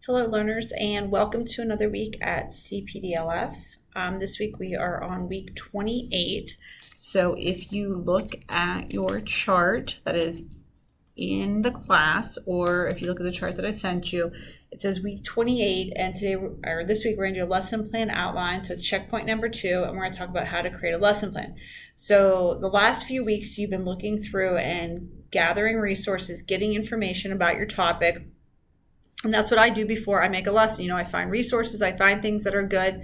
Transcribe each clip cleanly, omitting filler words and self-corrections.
Hello, learners, and welcome to another week at CPDLF. This week we are on week 28. So if you look at your chart that is in the class, or if you look at the chart that I sent you, it says week 28, and this week we're going to do a lesson plan outline. So it's checkpoint number 2, and we're going to talk about how to create a lesson plan. So the last few weeks you've been looking through and gathering resources, getting information about your topic. And that's what I do before I make a lesson. I find resources, I find things that are good,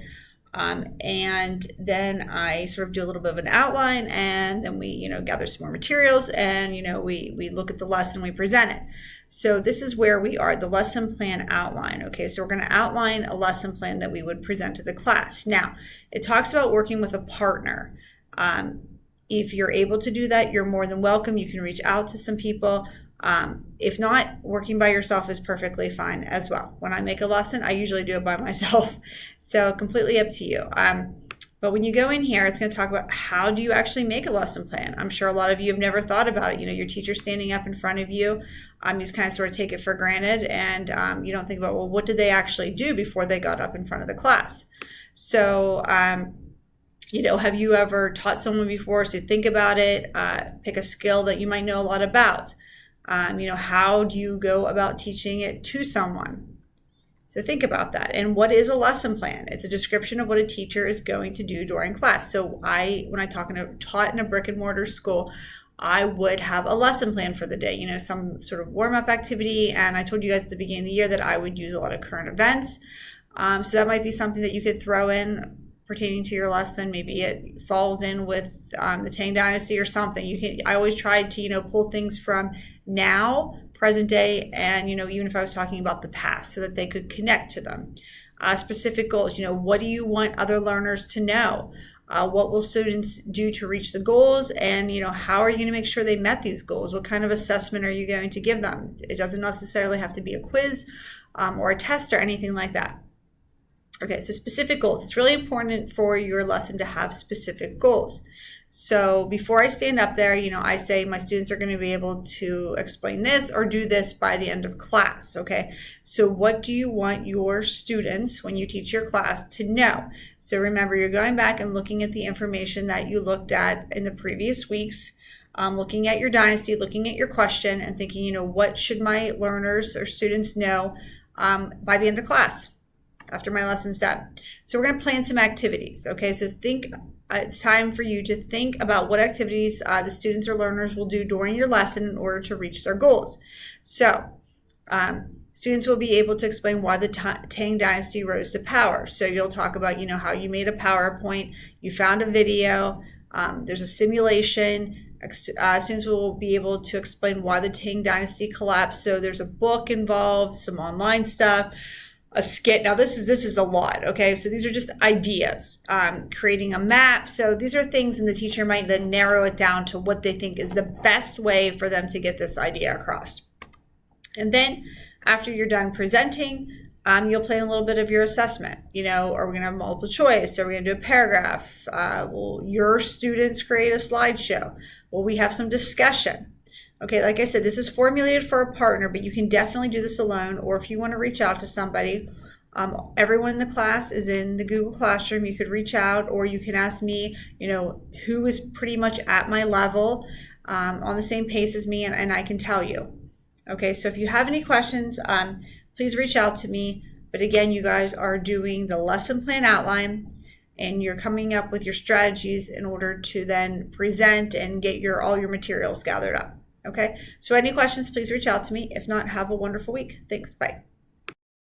and then I sort of do a little bit of an outline, and then we, gather some more materials, and, we look at the lesson, we present it. So this is where we are, the lesson plan outline. Okay, so we're going to outline a lesson plan that we would present to the class. Now, it talks about working with a partner. If you're able to do that, you're more than welcome. You can reach out to some people. If not, working by yourself is perfectly fine as well. When I make a lesson, I usually do it by myself. So completely up to you. But when you go in here, it's going to talk about how do you actually make a lesson plan. I'm sure a lot of you have never thought about it. Your teacher standing up in front of you. You just kind of sort of take it for granted, and you don't think about, well, what did they actually do before they got up in front of the class? So, have you ever taught someone before? So think about it. Pick a skill that you might know a lot about. How do you go about teaching it to someone? So think about that. And what is a lesson plan? It's a description of what a teacher is going to do during class. So when I taught in a brick and mortar school, I would have a lesson plan for the day, some sort of warm-up activity. And I told you guys at the beginning of the year that I would use a lot of current events. So that might be something that you could throw in pertaining to your lesson. Maybe it falls in with the Tang Dynasty or something. I always tried to, pull things from now, present day, and, even if I was talking about the past, so that they could connect to them. Specific goals, what do you want other learners to know? What will students do to reach the goals? And, how are you going to make sure they met these goals? What kind of assessment are you going to give them? It doesn't necessarily have to be a quiz or a test or anything like that. Okay, so specific goals. It's really important for your lesson to have specific goals. So before I stand up there, I say my students are going to be able to explain this or do this by the end of class, okay? So what do you want your students, when you teach your class, to know? So remember, you're going back and looking at the information that you looked at in the previous weeks, looking at your dynasty, looking at your question, and thinking, what should my learners or students know by the end of class? After my lesson's done. So we're going to plan some activities. Okay, so it's time for you to think about what activities the students or learners will do during your lesson in order to reach their goals. So students will be able to explain why the Tang Dynasty rose to power. So you'll talk about, how you made a PowerPoint, you found a video, there's a simulation. Students will be able to explain why the Tang Dynasty collapsed. So there's a book involved, some online stuff, a skit. Now this is a lot, okay? So these are just ideas. Creating a map. So these are things, and the teacher might then narrow it down to what they think is the best way for them to get this idea across. And then after you're done presenting, you'll plan a little bit of your assessment. Are we going to have multiple choice? Are we going to do a paragraph? Will your students create a slideshow? Will we have some discussion? Okay, like I said, this is formulated for a partner, but you can definitely do this alone, or if you want to reach out to somebody. Everyone in the class is in the Google Classroom. You could reach out, or you can ask me, who is pretty much at my level, on the same pace as me, and I can tell you. Okay, so if you have any questions, please reach out to me. But again, you guys are doing the lesson plan outline, and you're coming up with your strategies in order to then present and get all your materials gathered up. Okay, so any questions, please reach out to me. If not, have a wonderful week. Thanks. Bye.